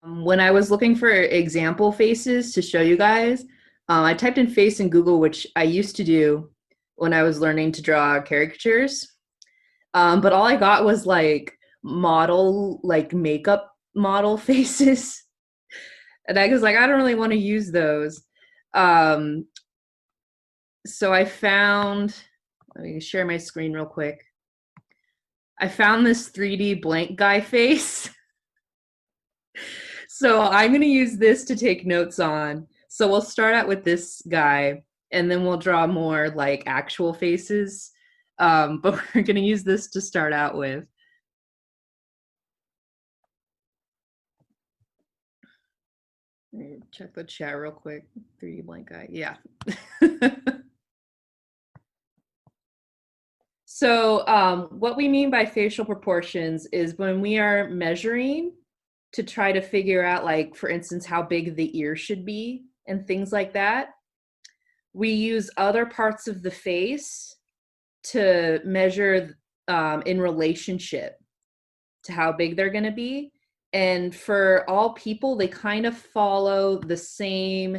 When I was looking for example faces to show you guys, I typed in face in Google, which I used to do when I was learning to draw caricatures. But all I got was like model, like makeup model faces. And I was like, I don't really want to use those. Um, so I found, let me share my screen real quick. I found this 3D blank guy face. So I'm going to use this to take notes on. So we'll start out with this guy and then we'll draw more like actual faces. But we're going to use this to start out with. Check the chat real quick. 3D blank guy. Yeah. So what we mean by facial proportions is when we are measuring to try to figure out, like, for instance, how big the ear should be and things like that, we use other parts of the face to measure in relationship to how big they're going to be. And for all people, they kind of follow the same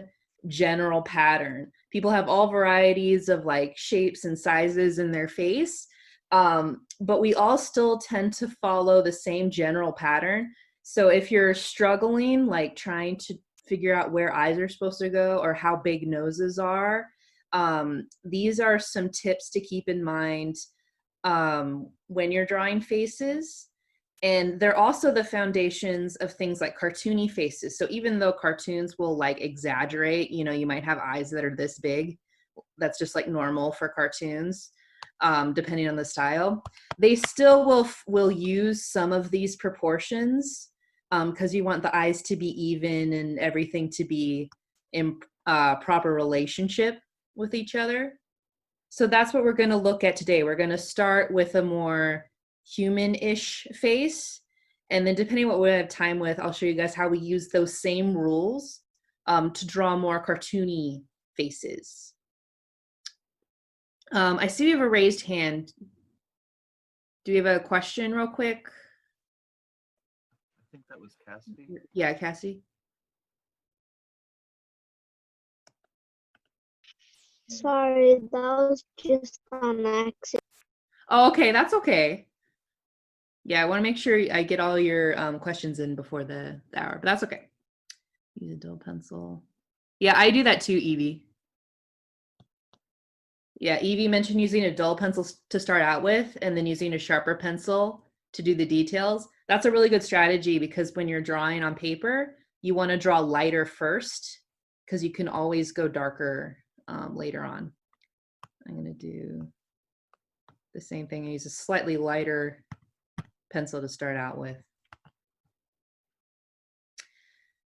general pattern. People have all varieties of like shapes and sizes in their face, but we all still tend to follow the same general pattern. So if you're struggling, like trying to figure out where eyes are supposed to go or how big noses are, these are some tips to keep in mind when you're drawing faces. And they're also the foundations of things like cartoony faces. So even though cartoons will like exaggerate, you know, you might have eyes that are this big. That's just like normal for cartoons, depending on the style. They still will use some of these proportions because you want the eyes to be even and everything to be in proper relationship with each other. So that's what we're going to look at today. We're going to start with a more human-ish face, and then depending on what we have time with, I'll show you guys how we use those same rules to draw more cartoony faces. I see we have a raised hand. Do we have a question real quick? I think that was Cassidy. Yeah, Cassie. Sorry, that was just an accident. Oh, okay, that's okay. Yeah, I want to make sure I get all your questions in before the hour, but that's okay. Use a dull pencil. Yeah, I do that too, Evie. Yeah, Evie mentioned using a dull pencil to start out with and then using a sharper pencil to do the details. That's a really good strategy because when you're drawing on paper, you want to draw lighter first because you can always go darker later on. I'm going to do the same thing and use a slightly lighter pencil to start out with.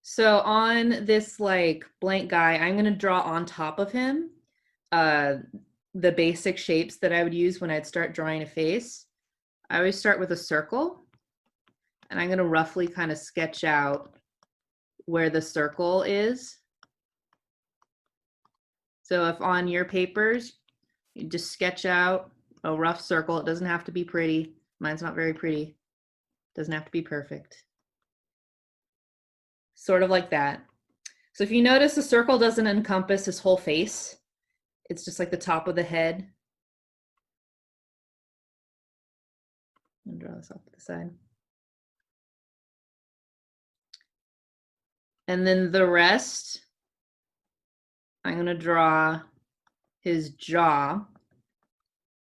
So on this like blank guy, I'm going to draw on top of him the basic shapes that I would use when I'd start drawing a face. I always start with a circle, and I'm going to roughly kind of sketch out where the circle is. So if on your papers, you just sketch out a rough circle. It doesn't have to be pretty. Mine's not very pretty. It doesn't have to be perfect. Sort of like that. So if you notice, the circle doesn't encompass his whole face. It's just like the top of the head. I'm gonna draw this off to the side. And then the rest, I'm gonna draw his jaw.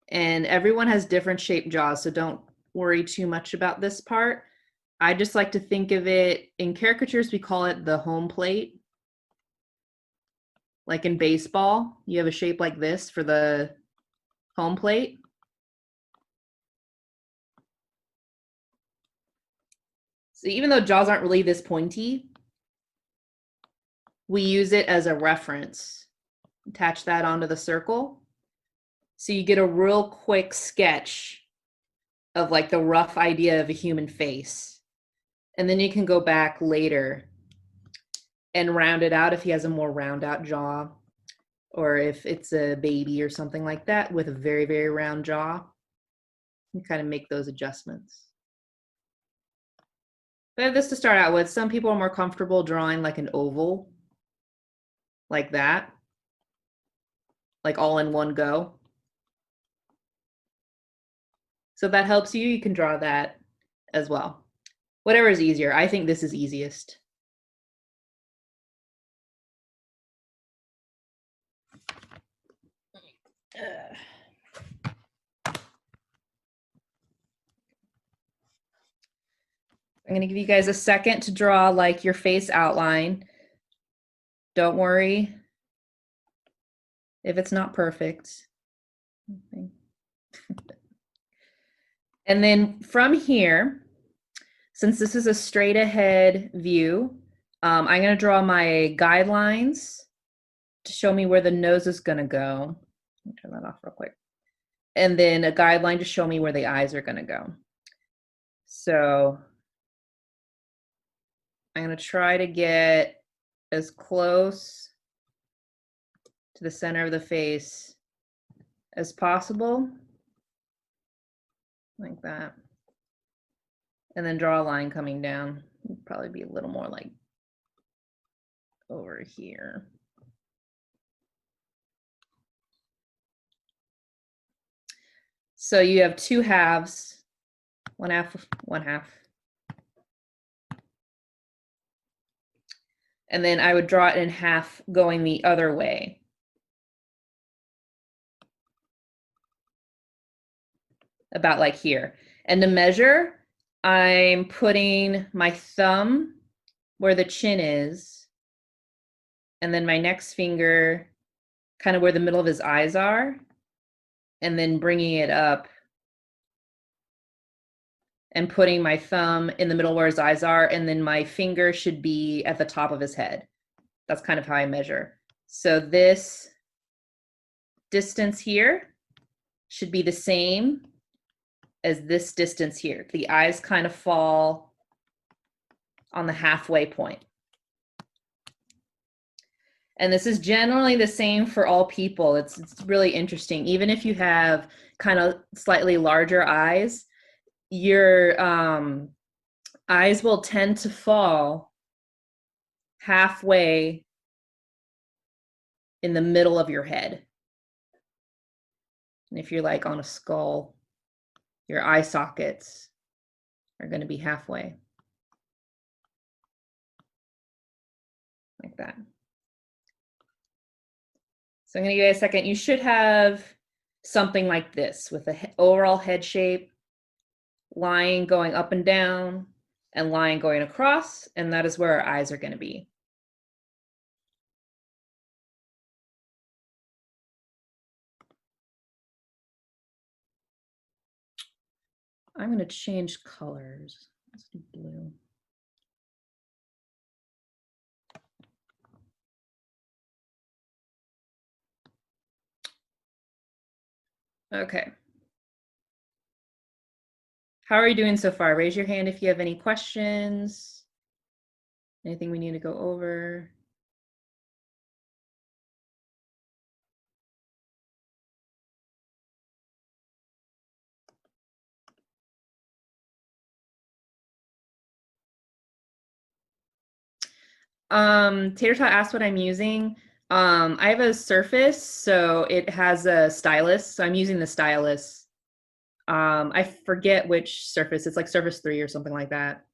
And everyone has different shaped jaws, so don't worry too much about this part. I just like to think of it, in caricatures, we call it the home plate. Like in baseball, you have a shape like this for the home plate. So even though jaws aren't really this pointy, we use it as a reference. Attach that onto the circle. So you get a real quick sketch of like the rough idea of a human face. And then you can go back later and round it out if he has a more round out jaw, or if it's a baby or something like that with a very, very round jaw. You kind of make those adjustments. I have this to start out with. Some people are more comfortable drawing like an oval, like that, like all in one go. So if that helps you, you can draw that as well. Whatever is easier. I think this is easiest. I'm going to give you guys a second to draw like your face outline. Don't worry if it's not perfect. And then from here, since this is a straight ahead view, I'm going to draw my guidelines to show me where the nose is going to go. Let me turn that off real quick. And then a guideline to show me where the eyes are going to go. So I'm going to try to get as close to the center of the face as possible, like that. And then draw a line coming down. It'd probably be a little more like over here. So you have two halves, one half, one half. And then I would draw it in half going the other way. About like here. And to measure, I'm putting my thumb where the chin is, and then my next finger kind of where the middle of his eyes are, and then bringing it up and putting my thumb in the middle where his eyes are, and then my finger should be at the top of his head. That's kind of how I measure. So this distance here should be the same as this distance here. The eyes kind of fall on the halfway point. And this is generally the same for all people. It's really interesting. Even if you have kind of slightly larger eyes, your eyes will tend to fall halfway in the middle of your head. And if you're like on a skull, your eye sockets are going to be halfway. Like that. So I'm going to give you a second. You should have something like this with the overall head shape, line going up and down, and line going across, and that is where our eyes are going to be. I'm going to change colors. Let's do blue. Okay. How are you doing so far? Raise your hand if you have any questions. Anything we need to go over? Tater Tot asked what I'm using. I have a Surface, so it has a stylus. So I'm using the stylus. I forget which Surface. It's like Surface 3 or something like that.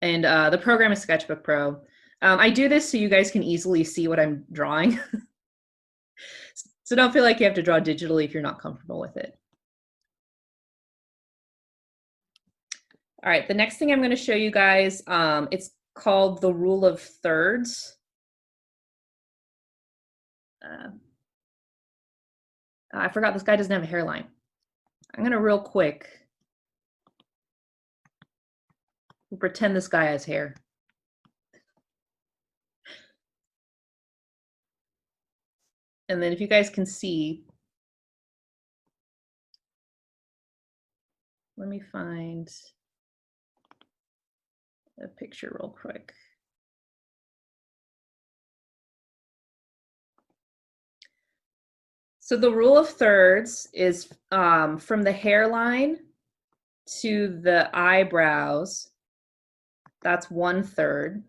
And the program is Sketchbook Pro. I do this so you guys can easily see what I'm drawing. So don't feel like you have to draw digitally if you're not comfortable with it. All right, the next thing I'm going to show you guys, it's called the rule of thirds. I forgot this guy doesn't have a hairline. I'm going to real quick pretend this guy has hair. And then if you guys can see, let me find a picture real quick. So the rule of thirds is from the hairline to the eyebrows, That's 1/3.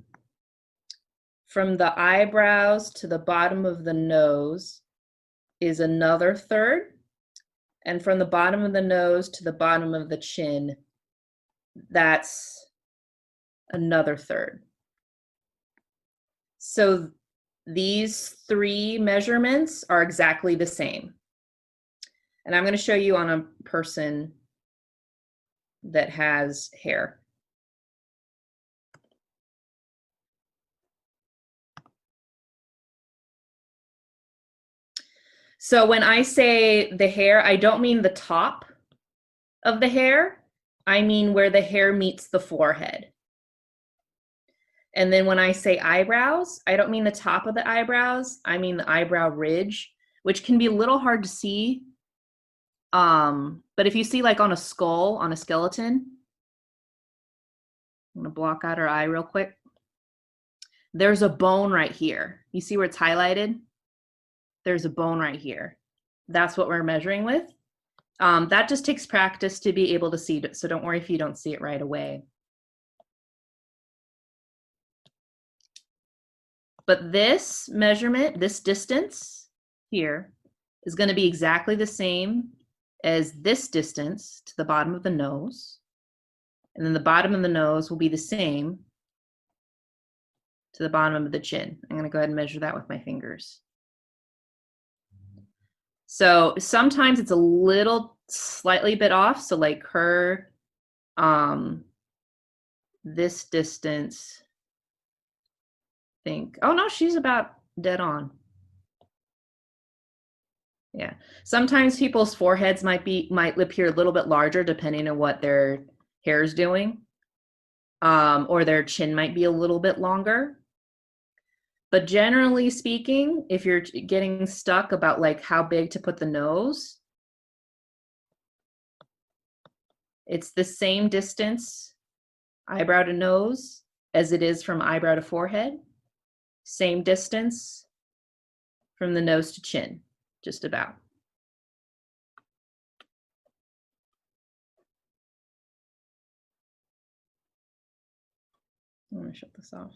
From the eyebrows to the bottom of the nose is another third. And from the bottom of the nose to the bottom of the chin, that's another third. So these 3 measurements are exactly the same. And I'm going to show you on a person that has hair. So when I say the hair, I don't mean the top of the hair. I mean where the hair meets the forehead. And then when I say eyebrows, I don't mean the top of the eyebrows. I mean the eyebrow ridge, which can be a little hard to see. But if you see like on a skull, on a skeleton, I'm gonna block out her eye real quick. There's a bone right here. You see where it's highlighted? There's a bone right here. That's what we're measuring with. That just takes practice to be able to see it, so don't worry if you don't see it right away. But this measurement, this distance here, is going to be exactly the same as this distance to the bottom of the nose. And then the bottom of the nose will be the same to the bottom of the chin. I'm going to go ahead and measure that with my fingers. So sometimes it's a little slightly bit off. So like her, this distance, oh no, she's about dead on. Yeah. Sometimes people's foreheads might appear a little bit larger depending on what their hair is doing. Or their chin might be a little bit longer. But generally speaking, if you're getting stuck about like how big to put the nose, it's the same distance, eyebrow to nose, as it is from eyebrow to forehead. Same distance from the nose to chin, just about. I'm gonna shut this off.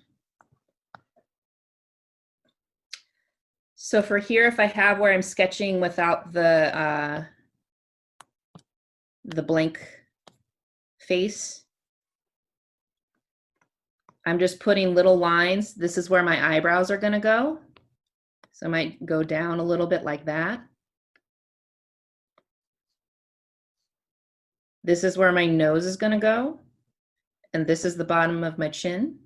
So for here, if I have where I'm sketching without the blank face, I'm just putting little lines. This is where my eyebrows are gonna go. So I might go down a little bit like that. This is where my nose is gonna go. And this is the bottom of my chin.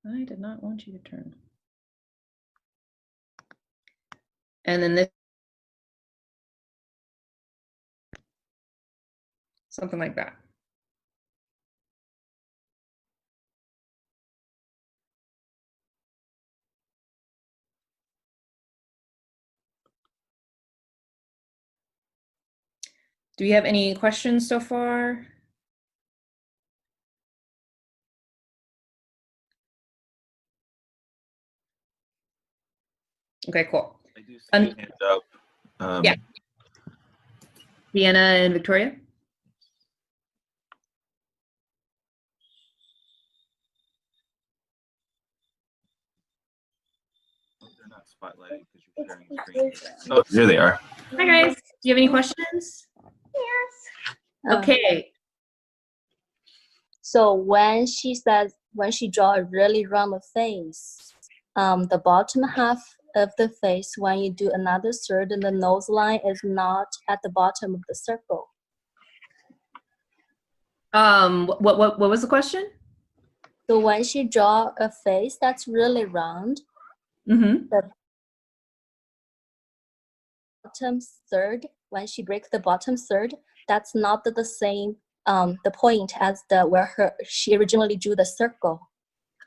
I did not want you to turn. And then this, something like that. Do we have any questions so far? Okay, cool. I do see a hand up. Yeah. Vienna and Victoria? They're not spotlighting because you're sharing screen. Oh, here they are. Hi guys. Do you have any questions? Yes. Okay. So when she draw a really round face, the bottom half of the face, when you do another third, the nose line is not at the bottom of the circle. What was the question? So when she draw a face that's really round, the bottom third, when she breaks the bottom third, that's not the same the point as where she originally drew the circle.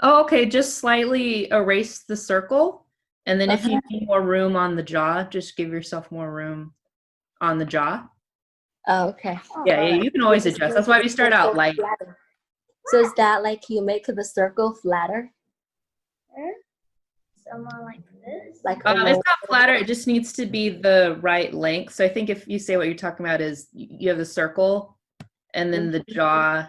Oh, okay. Just slightly erase the circle. And then if you need more room on the jaw, just give yourself more room on the jaw. Oh, okay. Yeah, you can always adjust. That's why we start out light. So is that like you make the circle flatter? Someone like this. Like It's not flatter. It just needs to be the right length. So I think if you say what you're talking about is you have the circle and then the jaw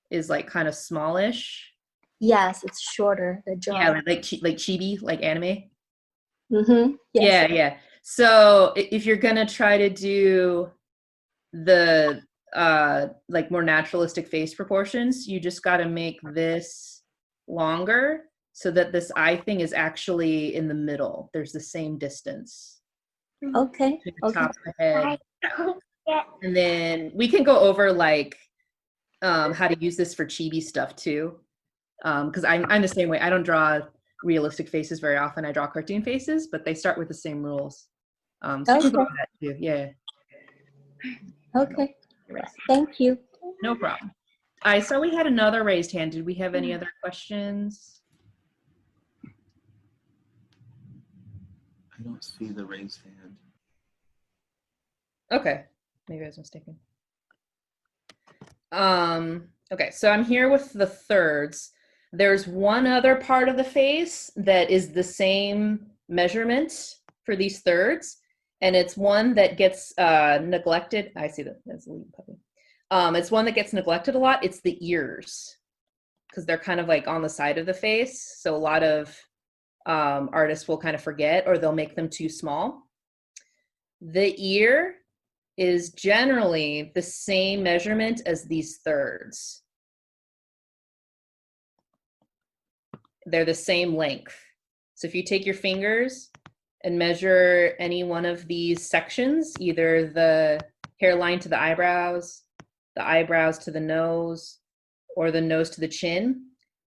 is like kind of smallish. Yes, it's shorter, the jaw. Yeah, like chibi, like anime. Mm-hmm. Yeah, Yes. yeah. So if you're gonna try to do the like more naturalistic face proportions, you just got to make this longer so that this eye thing is actually in the middle. There's the same distance Okay. to the Okay. top of the head. And then we can go over like how to use this for chibi stuff too. Because I'm the same way. I don't draw realistic faces very often. I draw cartoon faces, but they start with the same rules. So we can go Okay. over that too. Yeah. Okay. Erase. Thank you. No problem. I saw we had another raised hand. Did we have any other questions? I don't see the raised hand. Okay, maybe I was mistaken. Okay, so I'm here with the thirds. There's one other part of the face that is the same measurement for these thirds, and it's one that gets neglected. I see that that's a lead puppy. It's one that gets neglected a lot. It's the ears, because they're kind of like on the side of the face. So a lot of artists will kind of forget, or they'll make them too small. The ear is generally the same measurement as these thirds. They're the same length. So if you take your fingers and measure any one of these sections, either the hairline to the eyebrows to the nose, or the nose to the chin,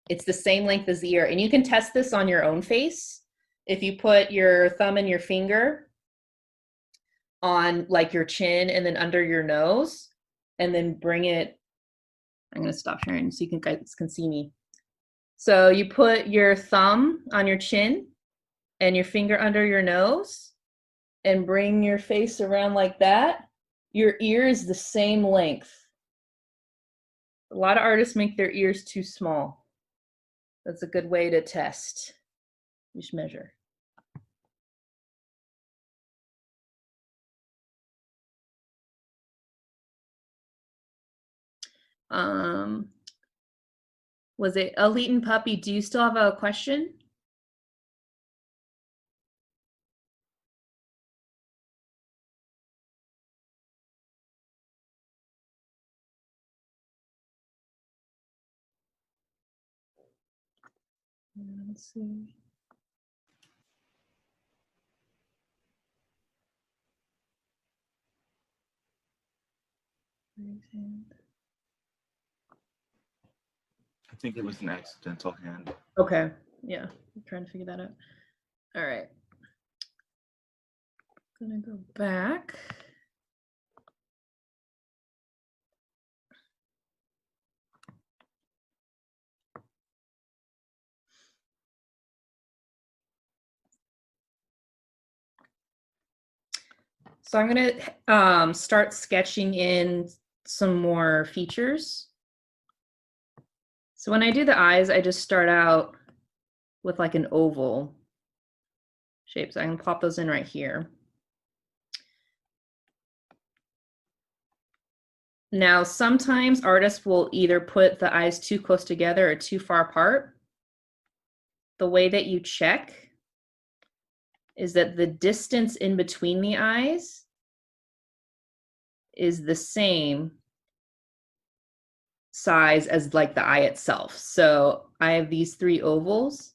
it's the same length as the ear. And you can test this on your own face. If you put your thumb and your finger on like your chin and then under your nose, and then bring it, I'm going to stop sharing so you guys can see me. So you put your thumb on your chin and your finger under your nose and bring your face around like that. Your ear is the same length. A lot of artists make their ears too small. That's a good way to test. You should measure. Was it Elite and Puppy? Do you still have a question? Let's see. I think it was an accidental hand. Okay, yeah, I'm trying to figure that out. All right. Gonna go back. So I'm gonna start sketching in some more features. So when I do the eyes, I just start out with like an oval shape. So I can pop those in right here. Now, sometimes artists will either put the eyes too close together or too far apart. The way that you check is that the distance in between the eyes is the same size as like the eye itself. So I have these three ovals.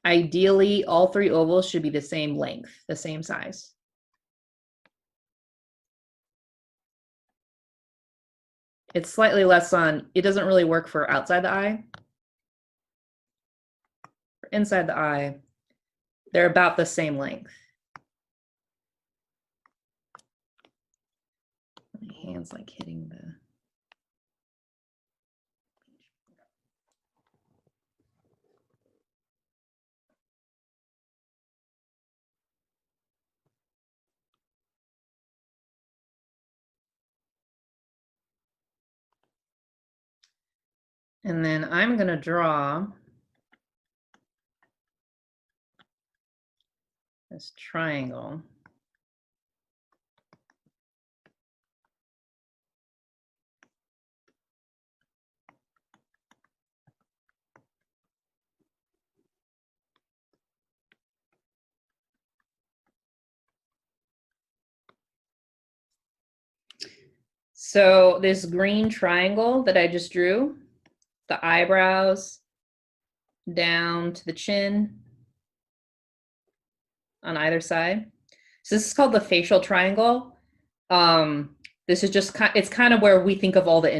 Ideally, all three ovals should be the same length, the same size. It's slightly less on, it doesn't really work for outside the eye. For inside the eye, they're about the same length. My hand's like hitting the... And then I'm going to draw this triangle. So this green triangle that I just drew, the eyebrows down to the chin on either side. So this is called the facial triangle. This is just it's kind of where we think of all the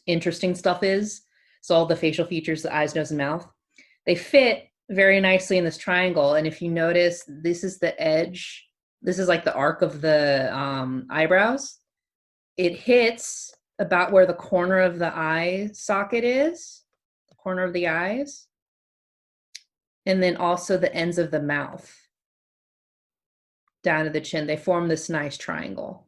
interesting stuff is. So all the facial features, the eyes, nose, and mouth, they fit very nicely in this triangle. And if you notice, this is the edge. This is like the arc of the eyebrows. It hits about where the corner of the eye socket is, the corner of the eyes, and then also the ends of the mouth down to the chin. They form this nice triangle.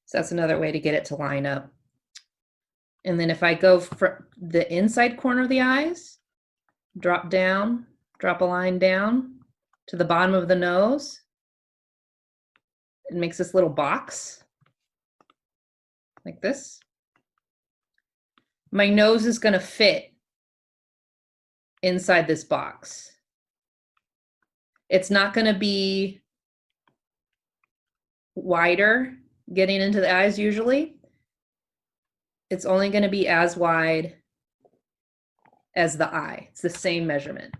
So that's another way to get it to line up. And then if I go for the inside corner of the eyes, drop down, drop a line down to the bottom of the nose. It makes this little box like this. My nose is going to fit inside this box. It's not going to be wider getting into the eyes usually. It's only going to be as wide as the eye. It's the same measurement.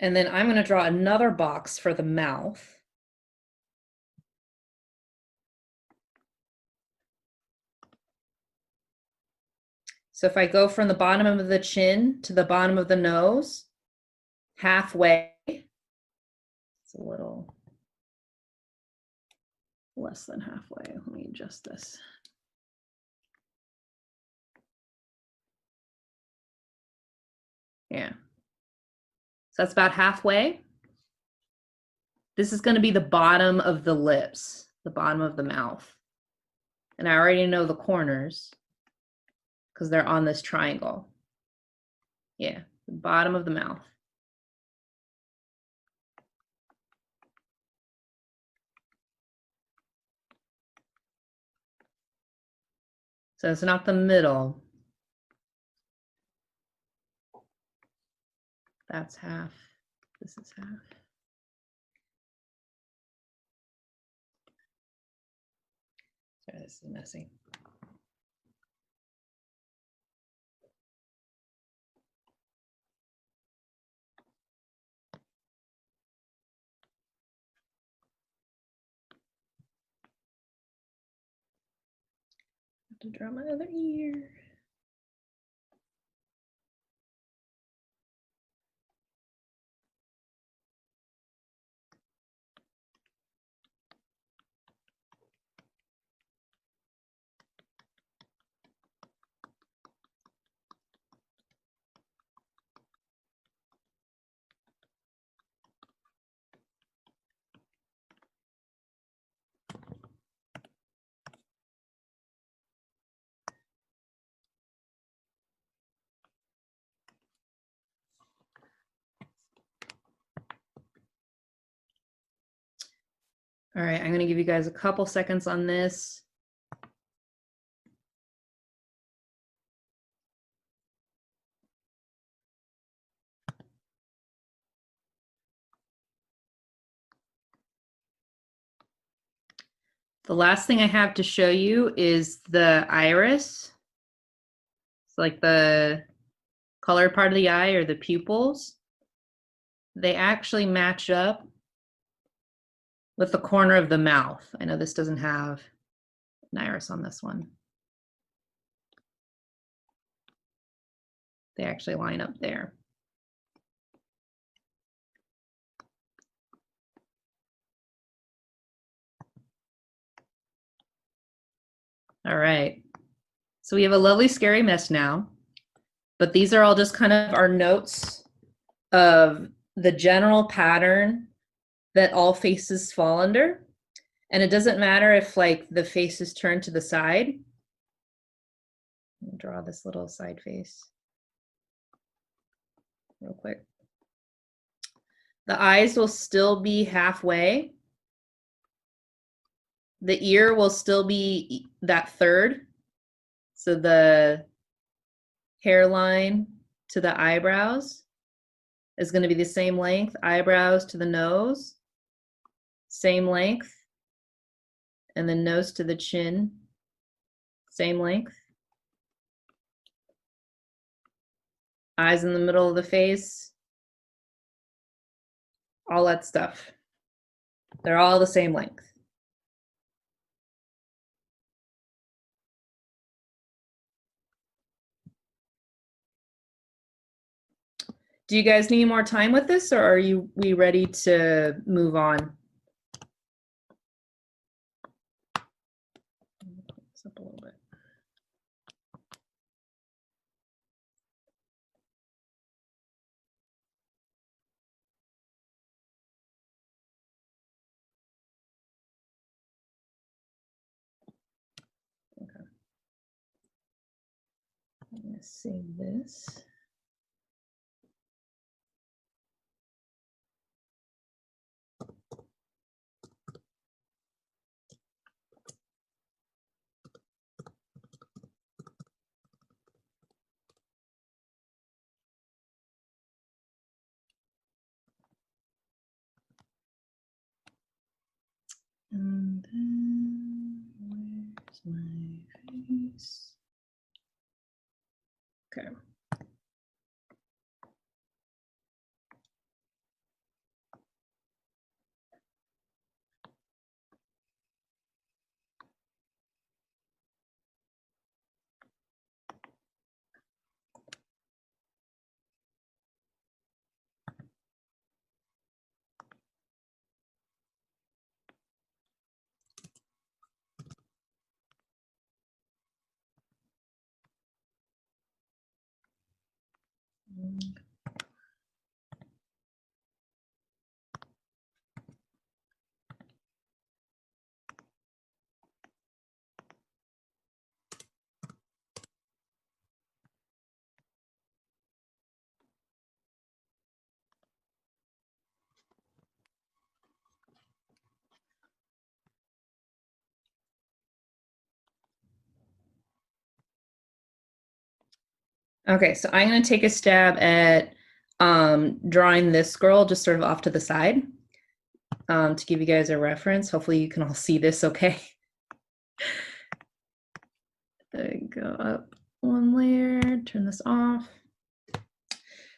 And then I'm going to draw another box for the mouth. So if I go from the bottom of the chin to the bottom of the nose, halfway, it's a little less than halfway. Let me adjust this. Yeah. So that's about halfway. This is going to be the bottom of the lips, the bottom of the mouth. And I already know the corners because they're on this triangle. Yeah, the bottom of the mouth. So it's not the middle. That's half. This is half. Sorry, this is messy. I have to draw my other ear. All right, I'm going to give you guys a couple seconds on this. The last thing I have to show you is the iris. It's like the colored part of the eye or the pupils. They actually match up with the corner of the mouth. I know this doesn't have an iris on this one. They actually line up there. All right. So we have a lovely scary mess now, but these are all just kind of our notes of the general pattern that all faces fall under. And it doesn't matter if like the face is turned to the side. Let me draw this little side face real quick. The eyes will still be halfway. The ear will still be that third. So the hairline to the eyebrows is going to be the same length. Eyebrows to the nose, same length. And then nose to the chin, same length. Eyes in the middle of the face, all that stuff. They're all the same length. Do you guys need more time with this, or are we ready to move on? This up a little bit. Okay. I'm gonna save this. And then where's my face? Okay. Okay, so I'm going to take a stab at drawing this girl just sort of off to the side to give you guys a reference. Hopefully you can all see this okay. There you go, up one layer, turn this off.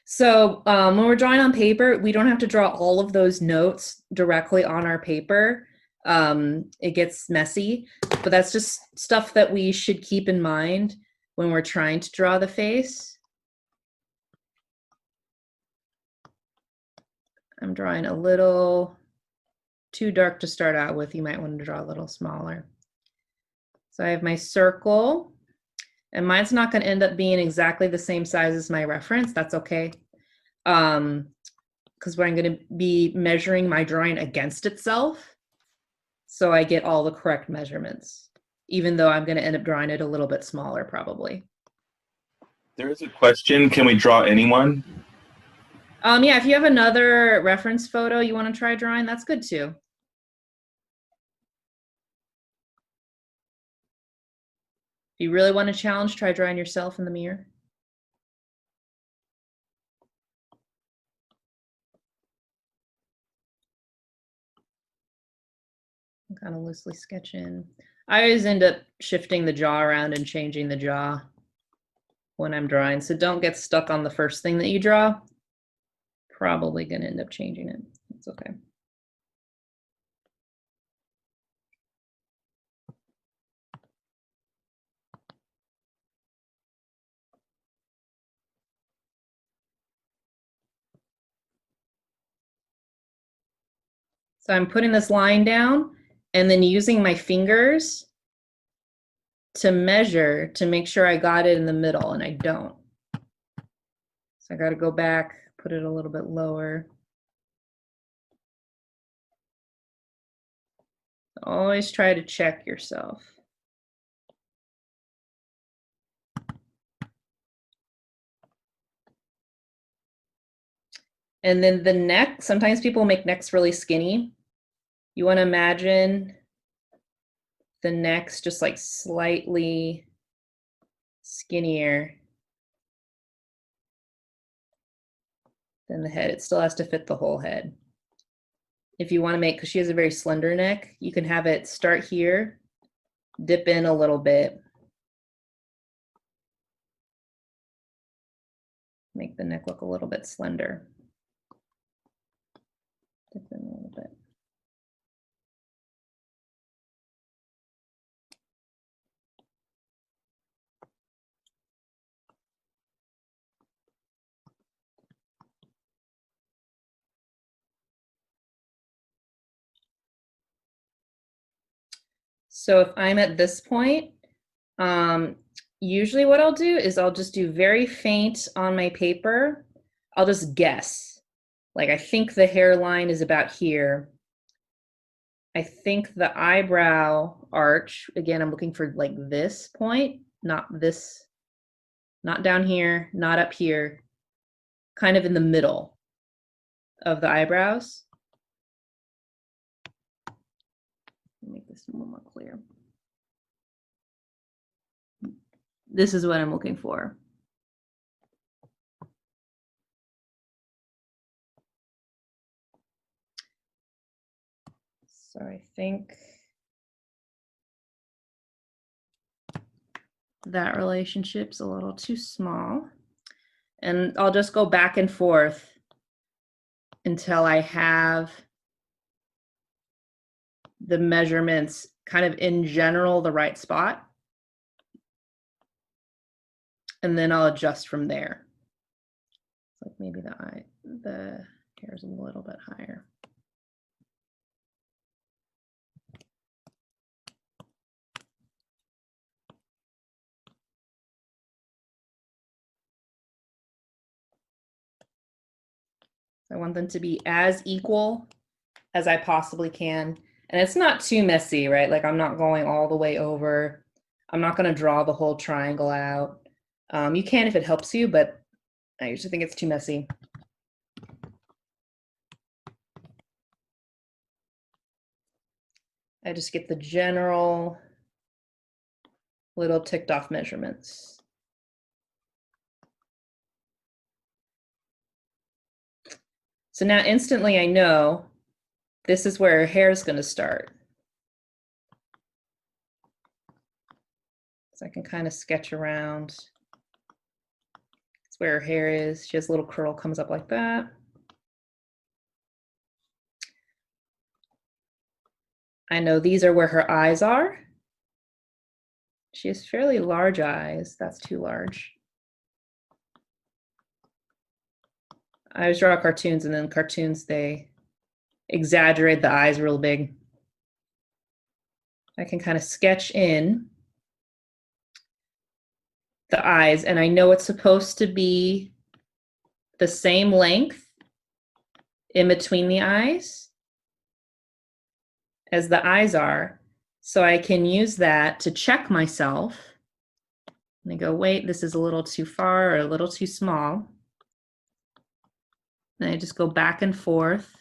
So when we're drawing on paper, we don't have to draw all of those notes directly on our paper. It gets messy, but that's just stuff that we should keep in mind when we're trying to draw the face. I'm drawing a little too dark to start out with. You might want to draw a little smaller. So I have my circle, and mine's not going to end up being exactly the same size as my reference. That's okay. Because I'm going to be measuring my drawing against itself, so I get all the correct measurements, even though I'm going to end up drawing it a little bit smaller probably. There is a question. Can we draw anyone? Yeah, if you have another reference photo you want to try drawing, that's good too. If you really want a challenge, try drawing yourself in the mirror. I'm kind of loosely sketching. I always end up shifting the jaw around and changing the jaw when I'm drawing, so don't get stuck on the first thing that you draw. Probably going to end up changing it. It's okay. So I'm putting this line down and then using my fingers to measure to make sure I got it in the middle, and I don't. So I got to go back, put it a little bit lower. Always try to check yourself. And then the neck, sometimes people make necks really skinny. You want to imagine the neck's just like slightly skinnier than the head. It still has to fit the whole head. If you want to make, because she has a very slender neck, you can have it start here, dip in a little bit, make the neck look a little bit slender. Dip in a little bit. So if I'm at this point, usually what I'll do is I'll just do very faint on my paper. I'll just guess. Like I think the hairline is about here. I think the eyebrow arch, again, I'm looking for like this point, not this, not down here, not up here, kind of in the middle of the eyebrows. Make this a little more clear. This is what I'm looking for. So I think that relationship's a little too small. And I'll just go back and forth until I have the measurements kind of in general the right spot. And then I'll adjust from there. Like maybe the hair is a little bit higher. I want them to be as equal as I possibly can. And it's not too messy, right? Like I'm not going all the way over. I'm not going to draw the whole triangle out. You can if it helps you, but I usually think it's too messy. I just get the general little ticked off measurements. So now instantly I know this is where her hair is going to start. So I can kind of sketch around. It's where her hair is. She has a little curl, comes up like that. I know these are where her eyes are. She has fairly large eyes. That's too large. I always draw cartoons, and then cartoons, they exaggerate the eyes real big. I can kind of sketch in the eyes, and I know it's supposed to be the same length in between the eyes as the eyes are. So I can use that to check myself. And I go, wait, this is a little too far or a little too small. And I just go back and forth.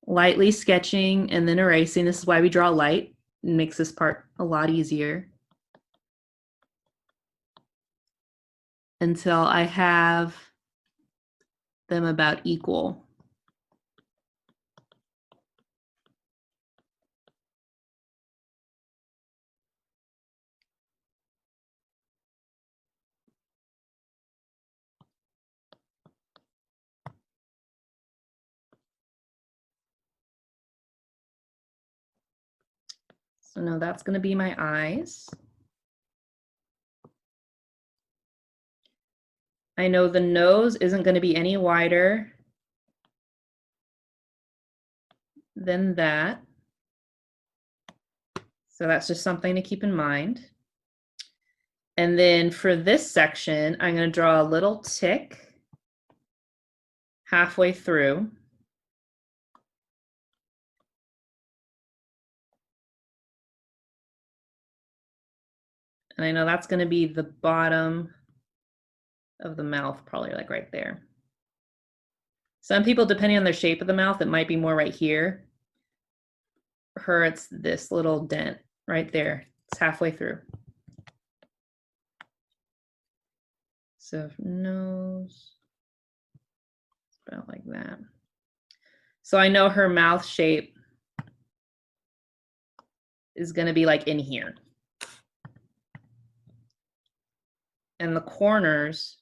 Lightly sketching and then erasing. This is why we draw light. It makes this part a lot easier. Until I have them about equal. So now that's going to be my eyes. I know the nose isn't going to be any wider than that. So that's just something to keep in mind. And then for this section, I'm going to draw a little tick halfway through. And I know that's going to be the bottom of the mouth, probably like right there. Some people, depending on their shape of the mouth, it might be more right here. For her, it's this little dent right there. It's halfway through. So nose, about like that. So I know her mouth shape is going to be like in here. And the corners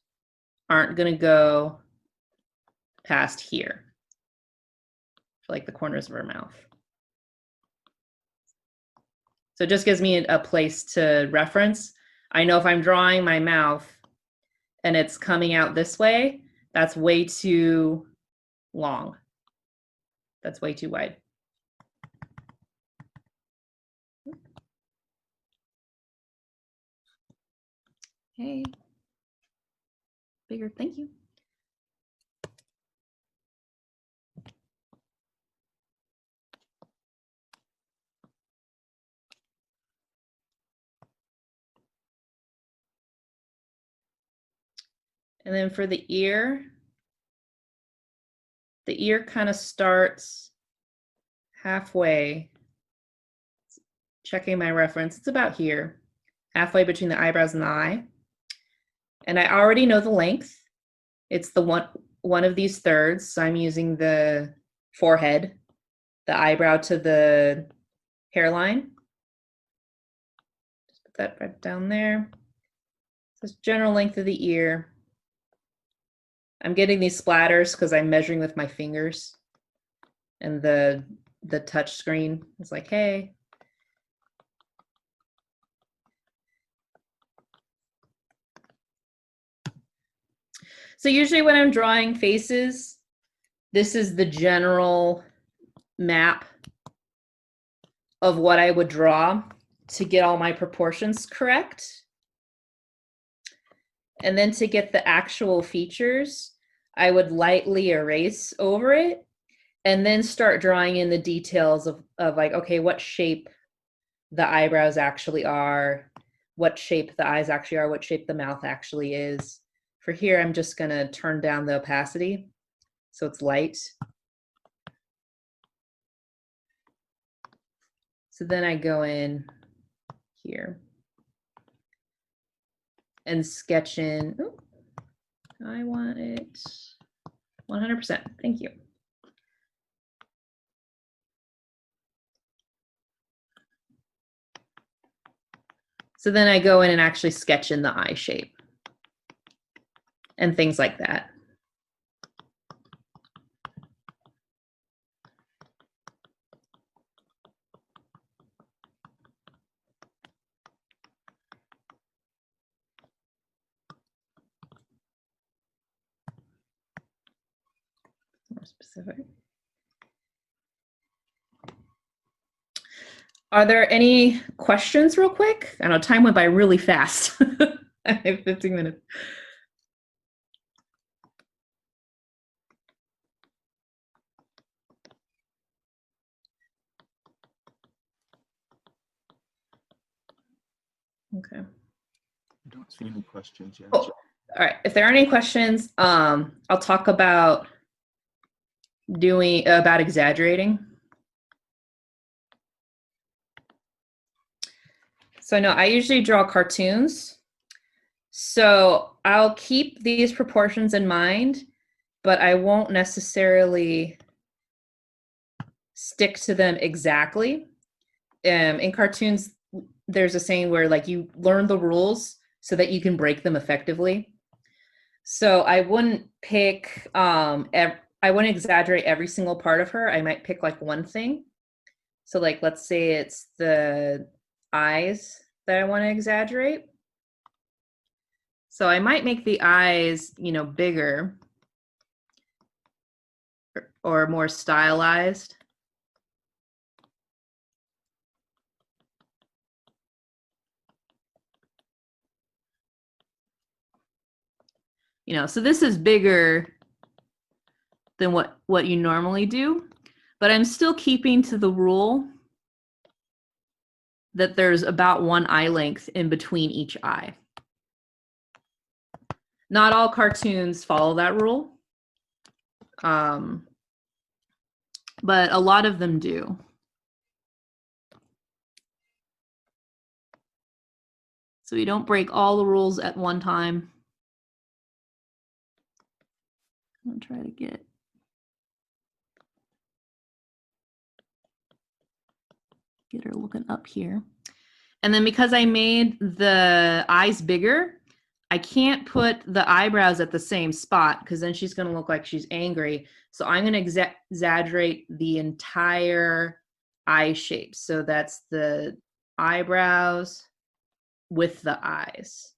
aren't going to go past here, like the corners of her mouth. So it just gives me a place to reference. I know if I'm drawing my mouth and it's coming out this way, that's way too long. That's way too wide. Hey, bigger, thank you. And then for the ear kind of starts halfway. Checking my reference, it's about here, halfway between the eyebrows and the eye. And I already know the length. It's the one of these thirds. So I'm using the forehead, the eyebrow to the hairline. Just put that right down there. So it's general length of the ear. I'm getting these splatters because I'm measuring with my fingers. And the touch screen is like, hey. So usually when I'm drawing faces, this is the general map of what I would draw to get all my proportions correct. And then to get the actual features, I would lightly erase over it and then start drawing in the details of like, okay, what shape the eyebrows actually are, what shape the eyes actually are, what shape the mouth actually is. For here, I'm just gonna turn down the opacity so it's light. So then I go in here and sketch in, ooh, I want it 100%, thank you. So then I go in and actually sketch in the eye shape and things like that. More specific. Are there any questions real quick? I know time went by really fast. I have 15 minutes. Okay. I don't see any questions yet. Oh, all right. If there are any questions, I'll talk about exaggerating. So no, I usually draw cartoons. So I'll keep these proportions in mind, but I won't necessarily stick to them exactly. In cartoons, there's a saying where like you learn the rules so that you can break them effectively. So I wouldn't pick, I wouldn't exaggerate every single part of her. I might pick like one thing. So like, let's say it's the eyes that I want to exaggerate. So I might make the eyes, you know, bigger or more stylized. You know, so this is bigger than what you normally do, but I'm still keeping to the rule that there's about one eye length in between each eye. Not all cartoons follow that rule, but a lot of them do. So you don't break all the rules at one time. I'll try to get her looking up here. And then because I made the eyes bigger, I can't put the eyebrows at the same spot because then she's going to look like she's angry. So I'm going to exaggerate the entire eye shape. So that's the eyebrows with the eyes.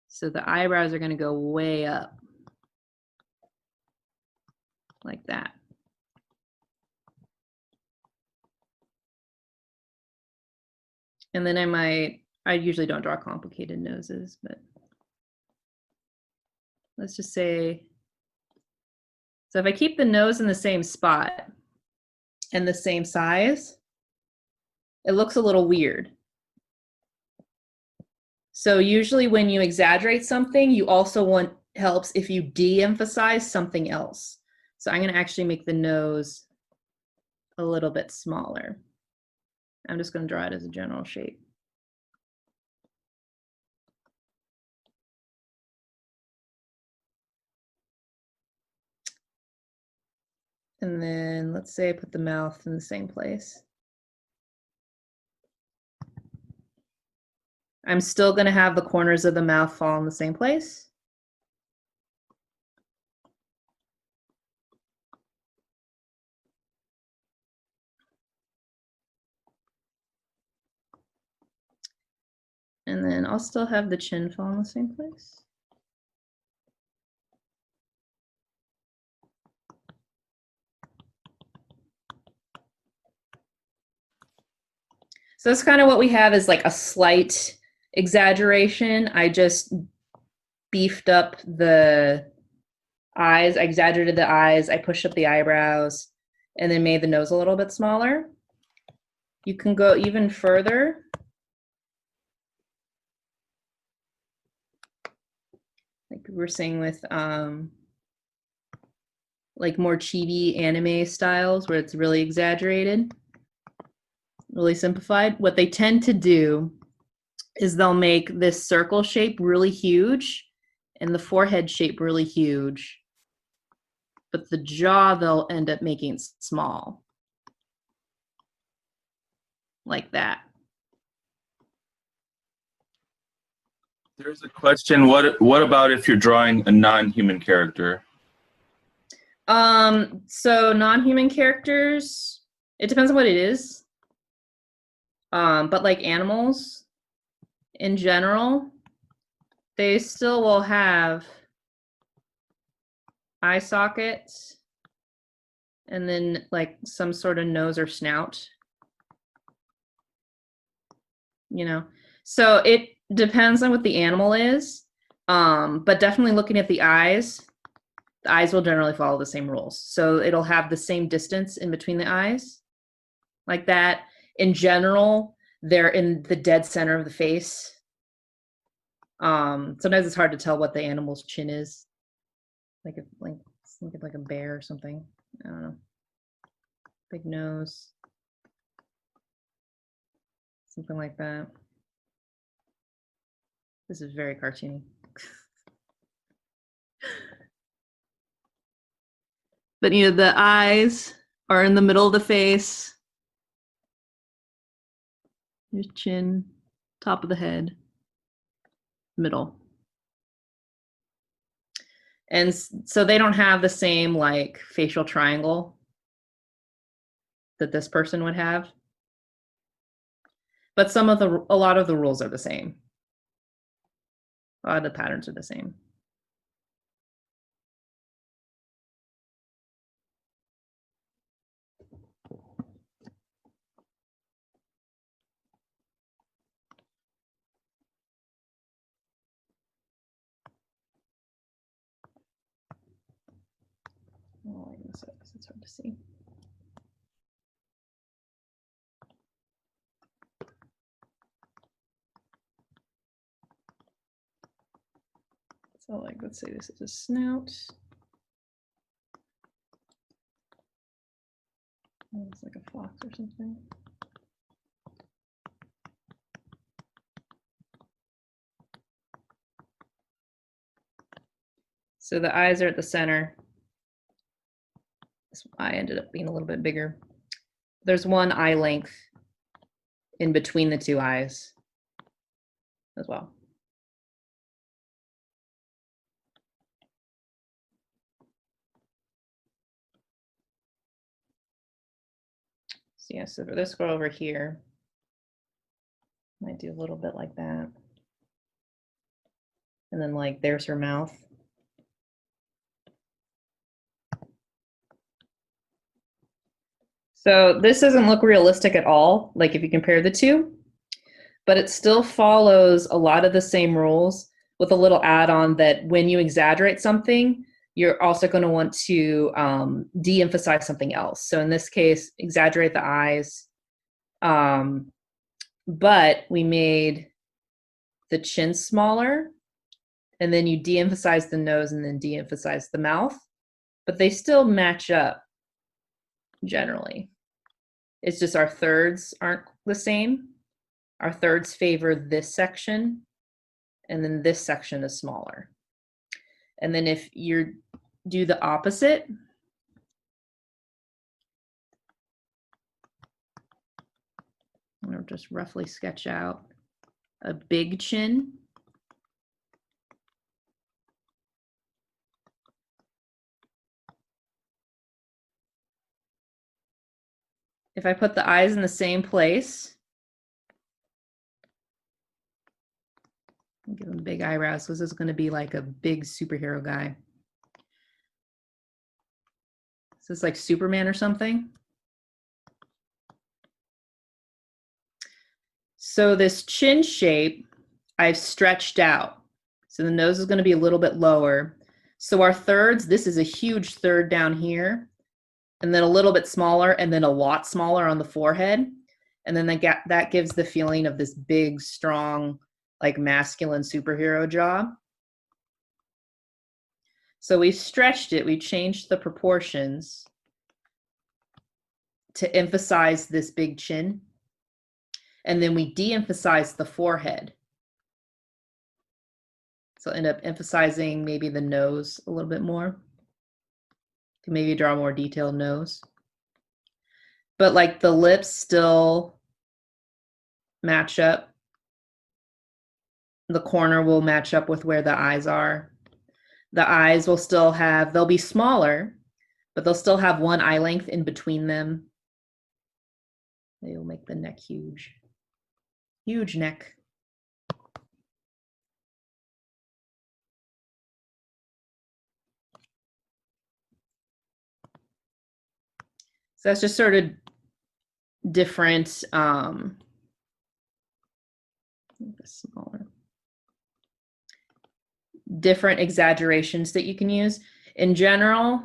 So the eyebrows are going to go way up like that. And then I usually don't draw complicated noses, but let's just say, so if I keep the nose in the same spot and the same size, it looks a little weird. So usually when you exaggerate something, you also want helps if you de-emphasize something else. So I'm going to actually make the nose a little bit smaller. I'm just going to draw it as a general shape. And then let's say I put the mouth in the same place. I'm still going to have the corners of the mouth fall in the same place. And then I'll still have the chin fall in the same place. So that's kind of what we have is like a slight exaggeration. I just beefed up the eyes, I exaggerated the eyes, I pushed up the eyebrows, and then made the nose a little bit smaller. You can go even further. Like we were saying with like more chibi anime styles where it's really exaggerated, really simplified. What they tend to do is they'll make this circle shape really huge and the forehead shape really huge, but the jaw they'll end up making small, like that. There's a question. What about if you're drawing a non-human character? So non-human characters, it depends on what it is. But like animals in general, they still will have eye sockets and then like some sort of nose or snout, you know? So it depends on what the animal is. But definitely looking at the eyes will generally follow the same rules. So it'll have the same distance in between the eyes, like that. In general, they're in the dead center of the face. Sometimes it's hard to tell what the animal's chin is. Like a bear or something. I don't know. Big nose. Something like that. This is very cartoony. But you know, the eyes are in the middle of the face. Your chin, top of the head, middle. And so they don't have the same like facial triangle that this person would have. But a lot of the rules are the same. A lot of the patterns are the same. Oh, I guess it's hard to see. So like, let's say this is a snout. Oh, it's like a fox or something. So the eyes are at the center. This eye ended up being a little bit bigger. There's one eye length in between the two eyes as well. So yeah, so for this girl over here, might do a little bit like that. And then like, there's her mouth. So this doesn't look realistic at all, like if you compare the two, but it still follows a lot of the same rules with a little add-on that when you exaggerate something, you're also going to want to de-emphasize something else. So in this case, exaggerate the eyes, but we made the chin smaller, and then you de-emphasize the nose and then de-emphasize the mouth, but they still match up generally. It's just our thirds aren't the same. Our thirds favor this section, and then this section is smaller. And then if you do the opposite, I'm gonna just roughly sketch out a big chin. If I put the eyes in the same place, give him big eyebrows, so this is gonna be like a big superhero guy. Is this like Superman or something? So this chin shape, I've stretched out. So the nose is gonna be a little bit lower. So our thirds, this is a huge third down here, and then a little bit smaller, and then a lot smaller on the forehead. And then that gives the feeling of this big, strong, like masculine superhero jaw. So we've stretched it, we changed the proportions to emphasize this big chin. And then we de-emphasize the forehead. So end up emphasizing maybe the nose a little bit more. Can maybe draw a more detailed nose. But like the lips still match up. The corner will match up with where the eyes are. The eyes will still have, they'll be smaller, but they'll still have one eye length in between them. They will make the neck huge. Huge neck. So that's just sort of different, smaller. Different exaggerations that you can use. In general,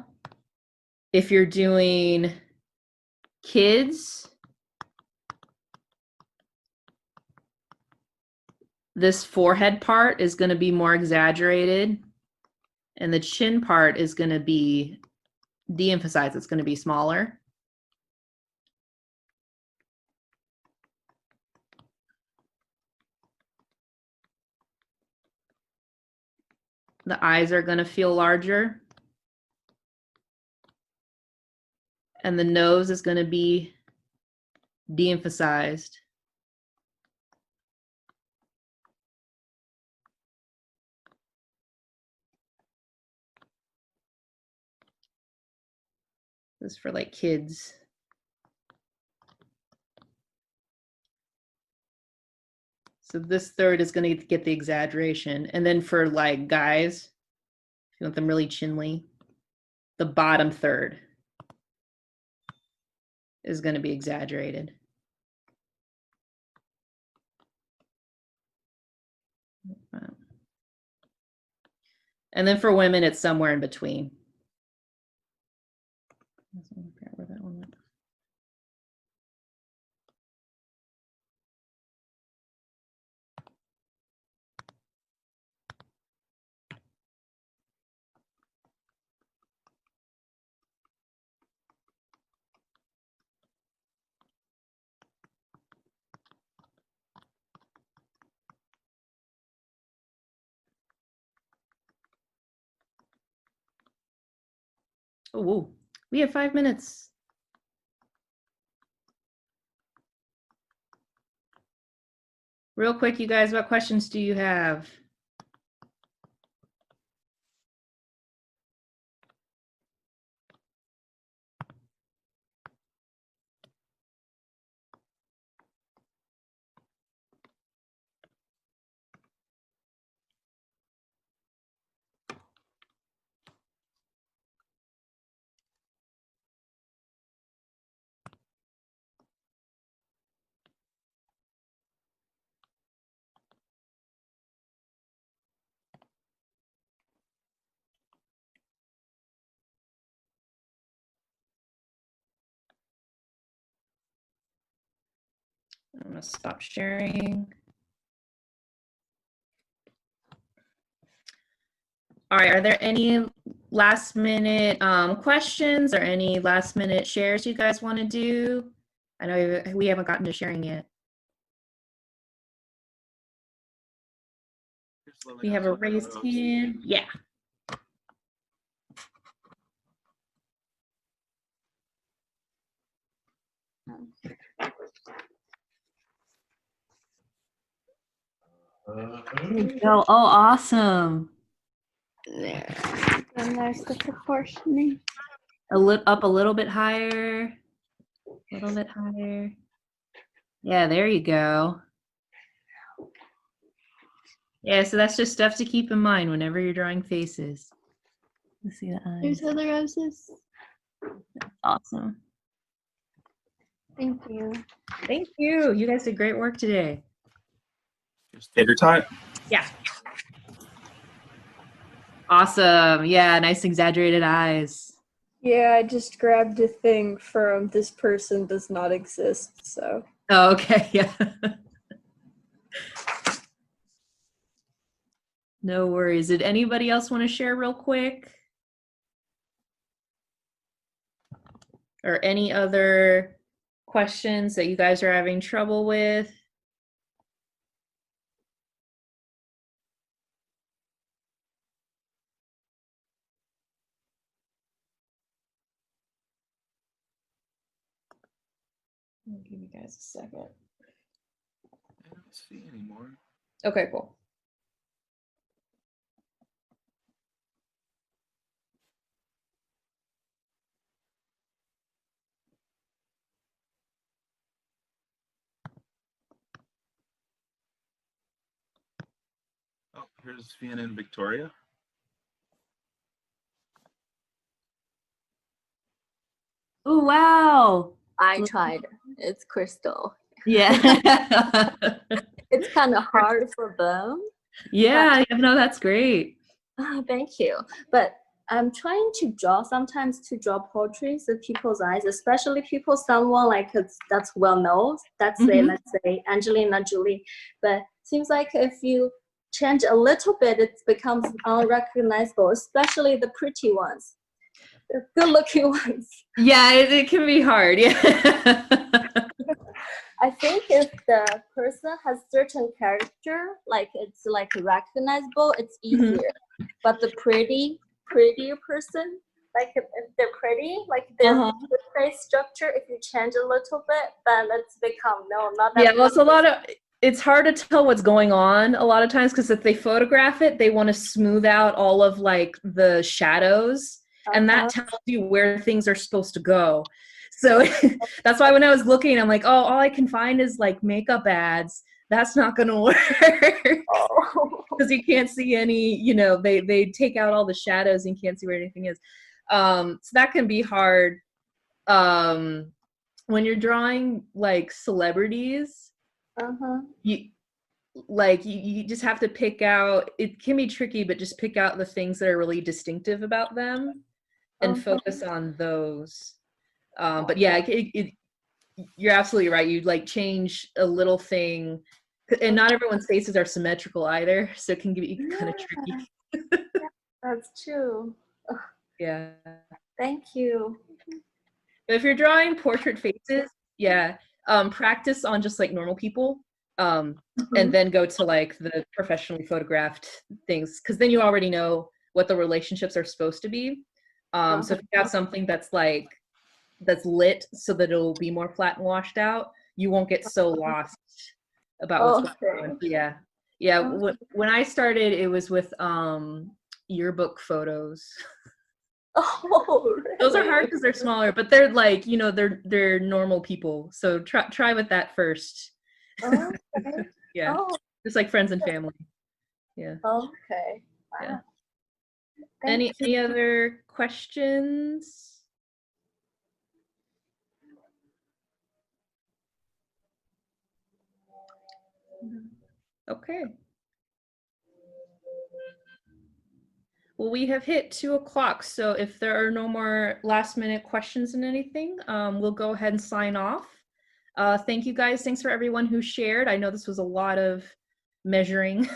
if you're doing kids, this forehead part is going to be more exaggerated, and the chin part is going to be de-emphasized. It's going to be smaller. The eyes are going to feel larger. And the nose is going to be de-emphasized. This is for like kids. So this third is going to get the exaggeration. And then for like guys, if you want them really chinly, the bottom third is going to be exaggerated. And then for women, it's somewhere in between. Where that one went. Oh, whoa. We have 5 minutes. Real quick, you guys, what questions do you have? I'm gonna stop sharing. All right, are there any last minute questions or any last minute shares you guys want to do? I know we haven't gotten to sharing yet. We have a raised hand. Yeah. Oh, awesome. There. And there's the proportioning. Up a little bit higher. A little bit higher. Yeah, there you go. Yeah, so that's just stuff to keep in mind whenever you're drawing faces. Let's see the eyes. There's other roses. Awesome. Thank you. Thank you. You guys did great work today. Take your time. Yeah. Awesome. Yeah, nice exaggerated eyes. Yeah, I just grabbed a thing from this person does not exist, so. Oh, okay. Yeah. No worries. Did anybody else want to share real quick? Or any other questions that you guys are having trouble with? I'll give you guys a second. I don't see anymore. Okay, cool. Oh, here's Fiona and Victoria. Oh, wow. I tried. It's crystal. Yeah. It's kind of hard for them. Yeah, no, that's great. Thank you. But I'm trying to draw sometimes to draw portraits of people's eyes, especially someone like that's well known. That's say, Mhm. let's say Angelina Jolie. But seems like if you change a little bit, it becomes unrecognizable, especially the pretty ones, the good-looking ones. Yeah, it can be hard. Yeah. I think if the person has certain character, like it's like recognizable, it's easier. But the prettier person, like if they're pretty, like their face structure, if you change a little bit, then it's become not that. Yeah, well, it's hard to tell what's going on a lot of times because if they photograph it, they want to smooth out all of like the shadows, and that tells you where things are supposed to go. So that's why when I was looking, I'm like, oh, all I can find is like makeup ads. That's not going to work because you can't see any, they take out all the shadows and you can't see where anything is. So that can be hard when you're drawing like celebrities. You just have to pick out, it can be tricky, but just pick out the things that are really distinctive about them and focus on those. But yeah, you're absolutely right. You'd like change a little thing, and not everyone's faces are symmetrical either, so it can be kind of tricky. That's true. Yeah. Thank you. But if you're drawing portrait faces, yeah, practice on just like normal people, and then go to like the professionally photographed things, because then you already know what the relationships are supposed to be. So if you have something that's like that's lit so that it'll be more flat and washed out, you won't get so lost about what's going on. Yeah. Yeah. When I started, it was with yearbook photos. Oh, Those are really? hard because they're smaller, but they're like, you know, they're normal people. So try with that first. Oh, okay. Yeah. Oh, Just like friends and family. Yeah. okay. Yeah. Wow. Thank you. Any other questions? Okay. Well, we have hit 2 o'clock, so if there are no more last minute questions and anything, we'll go ahead and sign off. Thank you guys. Thanks for everyone who shared. I know this was a lot of measuring.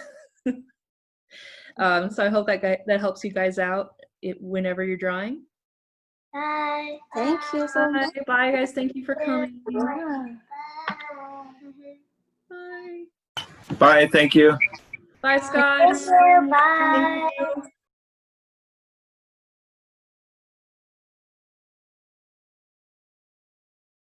So I hope that helps you guys out whenever you're drawing. Bye. Thank you so Bye. much. Bye, guys. Thank you for coming. Yeah. Bye. Bye. Thank you. Bye, Scott. Bye. Thank you.